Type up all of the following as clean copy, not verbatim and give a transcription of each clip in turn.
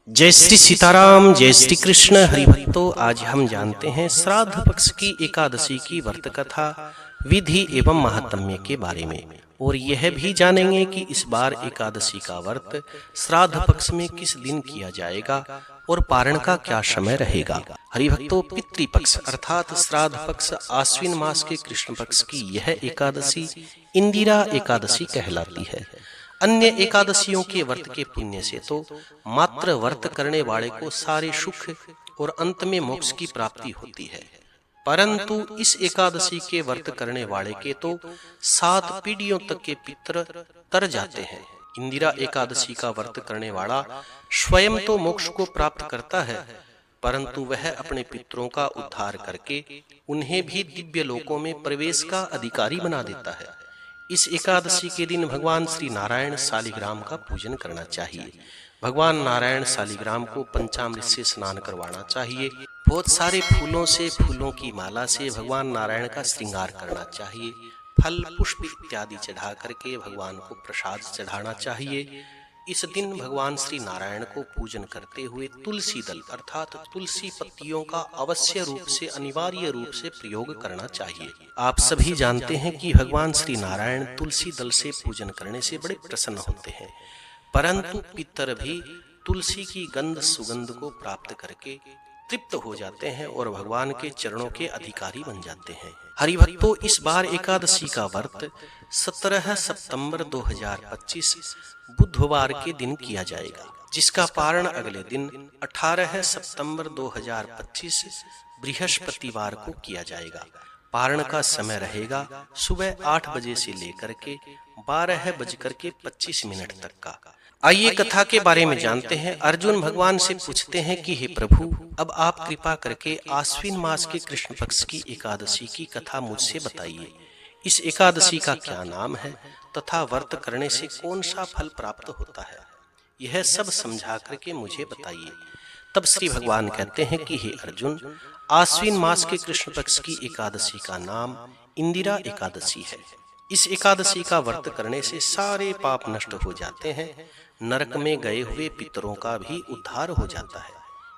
जय श्री सीताराम, जय श्री कृष्ण। हरिभक्तों, आज हम जानते हैं श्राद्ध पक्ष की एकादशी की व्रत कथा, विधि एवं महात्म्य के बारे में। और यह भी जानेंगे कि इस बार एकादशी का व्रत श्राद्ध पक्ष में किस दिन किया जाएगा और पारण का क्या समय रहेगा। हरिभक्तों, पितृपक्ष अर्थात श्राद्ध पक्ष आश्विन मास के कृष्ण पक्ष की यह एकादशी इंदिरा एकादशी कहलाती है। अन्य एकादशियों के व्रत के पुण्य से तो मात्र व्रत करने वाले को सारे सुख और अंत में मोक्ष की प्राप्ति होती है, परंतु इस एकादशी के व्रत करने वाले के तो 7 पीढ़ियों तक के पितर तर जाते हैं। इंदिरा एकादशी का व्रत करने वाला स्वयं तो मोक्ष को प्राप्त करता है, परंतु वह अपने पितरों का उद्धार करके उन्हें भी दिव्य लोकों में प्रवेश का अधिकारी बना देता है। इस एकादशी के दिन भगवान श्री नारायण शालिग्राम का पूजन करना चाहिए। भगवान नारायण शालिग्राम को पंचामृत से स्नान करवाना चाहिए। बहुत सारे फूलों से, फूलों की माला से भगवान नारायण का श्रृंगार करना चाहिए। फल पुष्प इत्यादि चढ़ा करके भगवान को प्रसाद चढ़ाना चाहिए। इस दिन भगवान श्री नारायण को पूजन करते हुए तुलसी दल अर्थात तुलसी पत्तियों का अवश्य रूप से, अनिवार्य रूप से प्रयोग करना चाहिए। आप सभी जानते हैं कि भगवान श्री नारायण तुलसी दल से पूजन करने से बड़े प्रसन्न होते हैं, परंतु पितर भी तुलसी की गंध सुगंध को प्राप्त करके तृप्त हो जाते हैं और भगवान के चरणों के अधिकारी बन जाते हैं। हरिभक्तों, इस बार एकादशी का व्रत 17 सितंबर 2025 बुधवार के दिन किया जाएगा, जिसका पारण अगले दिन 18 सितंबर 2025 बृहस्पतिवार को किया जाएगा। पारण का समय रहेगा सुबह 8 बजे से लेकर के 12:25 तक का। आइए कथा के बारे में जानते हैं। अर्जुन भगवान से पूछते हैं कि हे प्रभु, अब आप कृपा करके आश्विन मास के कृष्ण पक्ष की एकादशी की कथा मुझसे बताइए। इस एकादशी का क्या नाम है तथा व्रत करने से कौन सा फल प्राप्त होता है, यह सब समझा करके मुझे बताइए। तब श्री भगवान कहते हैं कि हे अर्जुन, आश्विन मास के कृष्ण पक्ष की एकादशी का नाम इंदिरा एकादशी है। इस एकादशी का व्रत करने से सारे पाप नष्ट हो जाते हैं, नरक में गए हुए पितरों का भी उद्धार हो जाता है।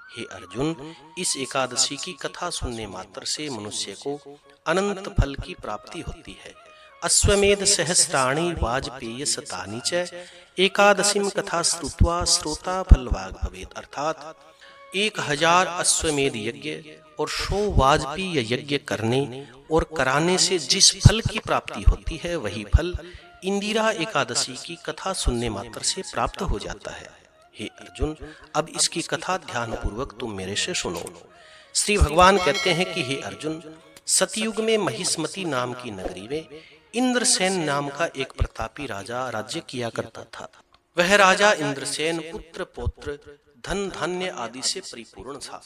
हे अर्जुन, इस एकादशी की कथा सुनने मात्र से मनुष्य को अनंत फल की प्राप्ति होती है। अश्वमेध सहस्राणि वाजपेय शतानि च एकादशीम कथा श्रुत्वा श्रोता फलवाग भवेत् अर्थात 1000 अश्वमेध यज्ञ और 100 वाजपेय यज्ञ करने और कराने से जिस फल की प्राप्ति होती है, वही फल इंदिरा एकादशी की कथा सुनने मात्र से प्राप्त हो जाता है। हे अर्जुन, अब इसकी कथा ध्यान पूर्वक तुम मेरे से सुनो। श्री भगवान कहते हैं कि हे अर्जुन, सतयुग में महिष्मती नाम की नगरी में इंद्रसेन नाम का एक प्रतापी राजा राज्य किया करता था। वह राजा इंद्रसेन पुत्र पौत्र धन धान्य आदि से परिपूर्ण था।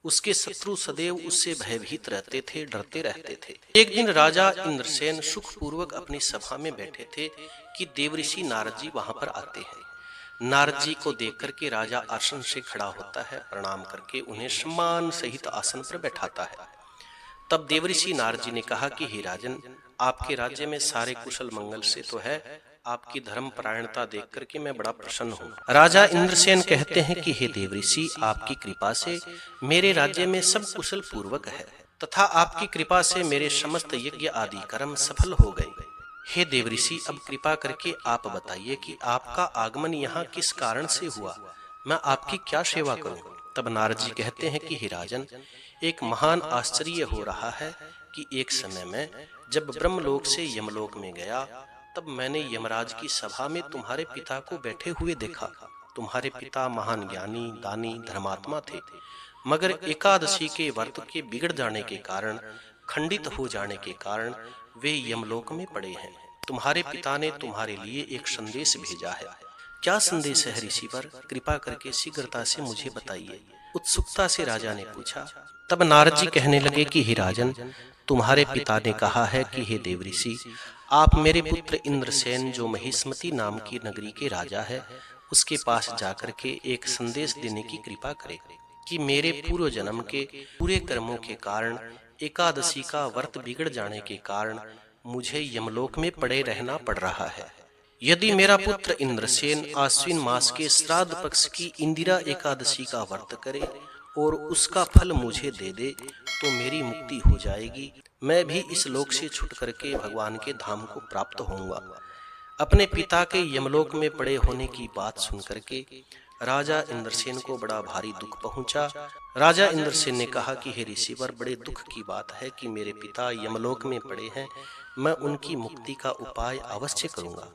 उसके शत्रु सदैव उससे भयभीत रहते थे, डरते रहते थे। एक दिन राजा इंद्रसेन सुख पूर्वक अपनी सभा में बैठे थे कि देवऋषि नारद जी वहां पर आते हैं। नारद जी को देख करके राजा आसन से खड़ा होता है, प्रणाम करके उन्हें सम्मान सहित आसन पर बैठाता है। तब देवऋषि नारद जी ने कहा कि हे राजन, आपके राज्य में सारे कुशल मंगल से तो है, आपकी धर्म परायणता देख करके मैं बड़ा प्रसन्न हूँ। राजा इंद्रसेन कहते हैं कि हे देवऋषि, आपकी कृपा से मेरे राज्य में सब कुशल पूर्वक है तथा आपकी कृपा से मेरे समस्त यज्ञ आदि कर्म सफल हो गए। हे देवऋषि, अब कृपा करके आप बताइए कि आपका आगमन यहाँ किस कारण से हुआ, मैं आपकी क्या सेवा करूँ। तब नारद जी कहते हैं कि हे राजन, एक महान आश्चर्य हो रहा है कि एक समय में जब ब्रह्मलोक से यमलोक में गया, तब मैंने यमराज की सभा में तुम्हारे पिता को बैठे हुए देखा। तुम्हारे पिता महान ज्ञानी, दानी, धर्मात्मा थे, मगर एकादशी के व्रत के बिगड़ जाने के कारण, खंडित हो जाने के कारण वे यमलोक में पड़े हैं। तुम्हारे पिता ने तुम्हारे लिए एक संदेश भेजा है। क्या संदेश है ऋषिवर, कृपा करके शीघ्रता से मुझे बताइए, उत्सुकता से राजा ने पूछा। तब नारद जी कहने लगे कि हे राजन, तुम्हारे पिता ने कहा है कि हे देवऋषि, आप मेरे पुत्र इंद्रसेन जो महिष्मती नाम की नगरी के राजा है, उसके पास जाकर के एक संदेश देने की कृपा करें कि मेरे पूर्व जन्म के पूरे कर्मों के कारण, एकादशी का व्रत बिगड़ जाने के कारण मुझे यमलोक में पड़े रहना पड़ रहा है। यदि मेरा पुत्र इंद्रसेन आश्विन मास के श्राद्ध पक्ष की इंदिरा एकादशी का व्रत करे और उसका फल मुझे दे दे तो मेरी मुक्ति हो जाएगी। मैं भी इस लोक से छूट करके भगवान के धाम को प्राप्त होऊंगा। अपने पिता के यमलोक में पड़े होने की बात सुन करके राजा इंद्रसेन को बड़ा भारी दुख पहुंचा। राजा इंद्रसेन ने कहा कि हे ऋषिवर, बड़े दुख की बात है कि मेरे पिता यमलोक में पड़े हैं। मैं उनकी मुक्ति का उपाय अवश्य करूंगा।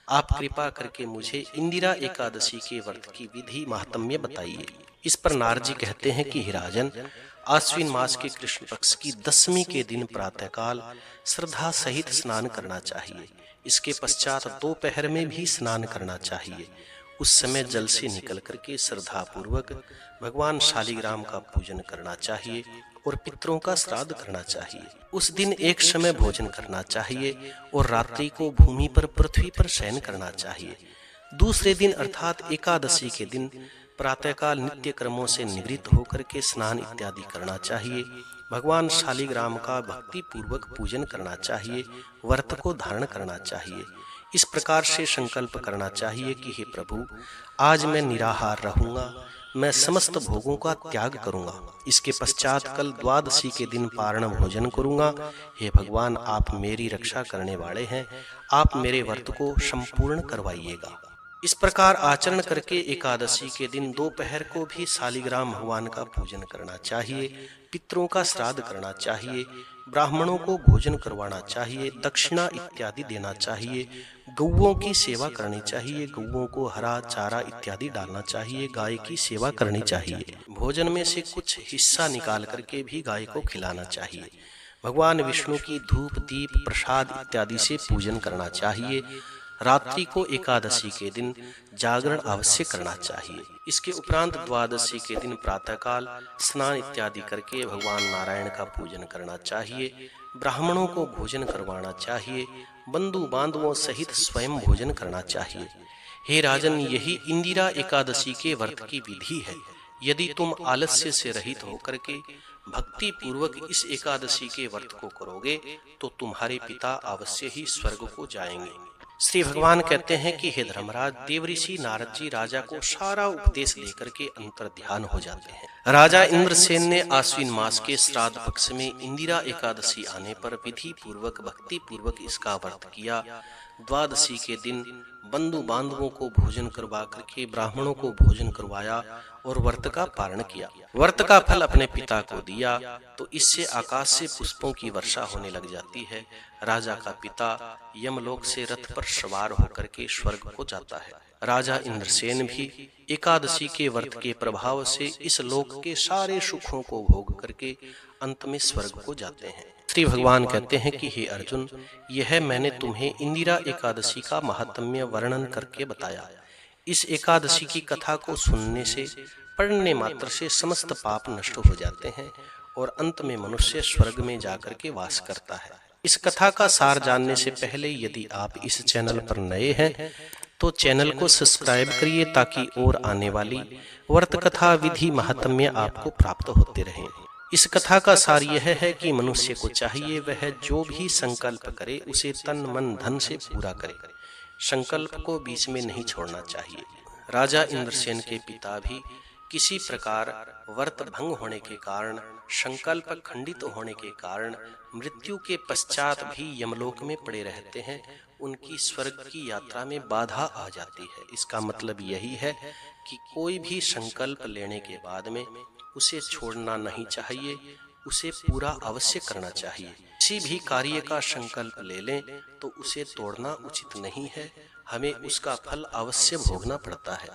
आप कृपा करके मुझे इंदिरा एकादशी के व्रत की विधि महात्म्य बताइए। इस पर नारद जी कहते हैं कि हे राजन, आश्विन मास के कृष्ण पक्ष की 10वीं के दिन प्रातःकाल श्रद्धा सहित स्नान करना चाहिए। इसके पश्चात दोपहर में भी स्नान करना चाहिए। उस समय जल से निकल करके श्रद्धा पूर्वक भगवान शालिग्राम का पूजन करना चाहिए और पितरों का श्राद्ध करना चाहिए। उस दिन एक समय भोजन करना चाहिए और रात्रि को भूमि पर पृथ्वी पर शयन करना चाहिए। दूसरे दिन अर्थात एकादशी के दिन प्रातःकाल नित्य कर्मों से निवृत्त होकर के स्नान इत्यादि करना चाहिए। भगवान शालिग्राम का भक्ति पूर्वक पूजन करना चाहिए। व्रत को धारण करना चाहिए। इस प्रकार से संकल्प करना चाहिए कि हे प्रभु, आज मैं निराहार रहूंगा, मैं समस्त भोगों का त्याग करूंगा। इसके पश्चात कल द्वादशी के दिन पारण भोजन करूंगा। हे भगवान, आप मेरी रक्षा करने वाले हैं, आप मेरे व्रत को संपूर्ण करवाइएगा। इस प्रकार आचरण करके एकादशी के दिन दोपहर को भी शालिग्राम भगवान का पूजन करना चाहिए, पितरों का श्राद्ध करना चाहिए, ब्राह्मणों को भोजन करवाना चाहिए, दक्षिणा इत्यादि देना चाहिए, गौओं की सेवा करनी चाहिए, गौओं को हरा चारा इत्यादि डालना चाहिए, गाय की सेवा करनी चाहिए। भोजन में से कुछ हिस्सा निकाल करके भी गाय को खिलाना चाहिए। भगवान विष्णु की धूप दीप प्रसाद इत्यादि से पूजन करना चाहिए। रात्रि को एकादशी के दिन जागरण अवश्य करना चाहिए। इसके उपरांत द्वादशी के दिन प्रातःकाल स्नान इत्यादि करके भगवान नारायण का पूजन करना चाहिए। ब्राह्मणों को भोजन करवाना चाहिए। बंधु बांधवों सहित स्वयं भोजन करना चाहिए। हे राजन, यही इंदिरा एकादशी के व्रत की विधि है। यदि तुम आलस्य से रहित होकर के भक्ति पूर्वक इस एकादशी के व्रत को करोगे तो तुम्हारे पिता अवश्य ही स्वर्ग को जाएंगे। श्री भगवान कहते हैं कि हे धर्मराज, देवऋषि नारद जी राजा को सारा उपदेश देकर के अंतर ध्यान हो जाते हैं। राजा इंद्रसेन ने आश्विन मास के श्राद्ध पक्ष में इंदिरा एकादशी आने पर विधि पूर्वक भक्ति पूर्वक इसका व्रत किया। द्वादशी के दिन बंधु बांधवों को भोजन करवा करके ब्राह्मणों को भोजन करवाया और व्रत का पारण किया। व्रत का फल अपने पिता को दिया तो इससे आकाश से पुष्पों की वर्षा होने लग जाती है। राजा का पिता यमलोक से रथ पर सवार होकर के स्वर्ग को जाता है। राजा इंद्रसेन भी एकादशी के व्रत के प्रभाव से इस लोक के सारे सुखों को भोग करके अंत में स्वर्ग को जाते हैं। श्री भगवान कहते हैं कि हे अर्जुन, यह मैंने तुम्हें इंदिरा एकादशी का महात्म्य वर्णन करके बताया। इस एकादशी की कथा को सुनने से, पढ़ने मात्र से समस्त पाप नष्ट हो जाते हैं और अंत में मनुष्य स्वर्ग में जाकर के वास करता है। इस कथा का सार जानने से पहले यदि आप इस चैनल पर नए हैं तो चैनल को सब्सक्राइब करिए ताकि और आने वाली व्रत कथा विधि महात्म्य आपको प्राप्त होते रहें। इस कथा का सार यह है कि मनुष्य को चाहिए वह जो भी संकल्प करे उसे तन मन धन से पूरा करे। संकल्प को बीच में नहीं छोड़ना चाहिए। राजा इंद्रसेन के पिता भी किसी प्रकार व्रत भंग होने के कारण, संकल्प खंडित होने के कारण मृत्यु के पश्चात भी यमलोक में पड़े रहते हैं। उनकी स्वर्ग की यात्रा में बाधा आ जाती है। इसका मतलब यही है कि कोई भी संकल्प लेने के बाद में उसे छोड़ना नहीं चाहिए, उसे पूरा अवश्य करना चाहिए। किसी भी कार्य का संकल्प ले लें तो उसे तोड़ना उचित नहीं है, हमें उसका फल अवश्य भोगना पड़ता है।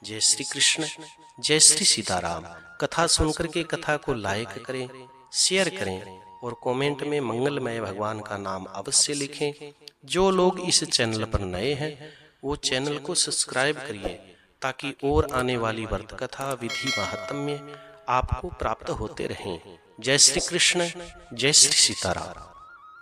जय श्री कृष्ण, जय श्री सीताराम। कथा सुनकर के कथा को लाइक करें, शेयर करें और कमेंट में मंगलमय भगवान का नाम अवश्य लिखें। जो लोग इस चैनल पर नए हैं वो चैनल को सब्सक्राइब करिए ताकि और आने वाली व्रत कथा विधि महात्म्य आपको प्राप्त होते रहें। जय श्री कृष्ण, जय श्री सीताराम।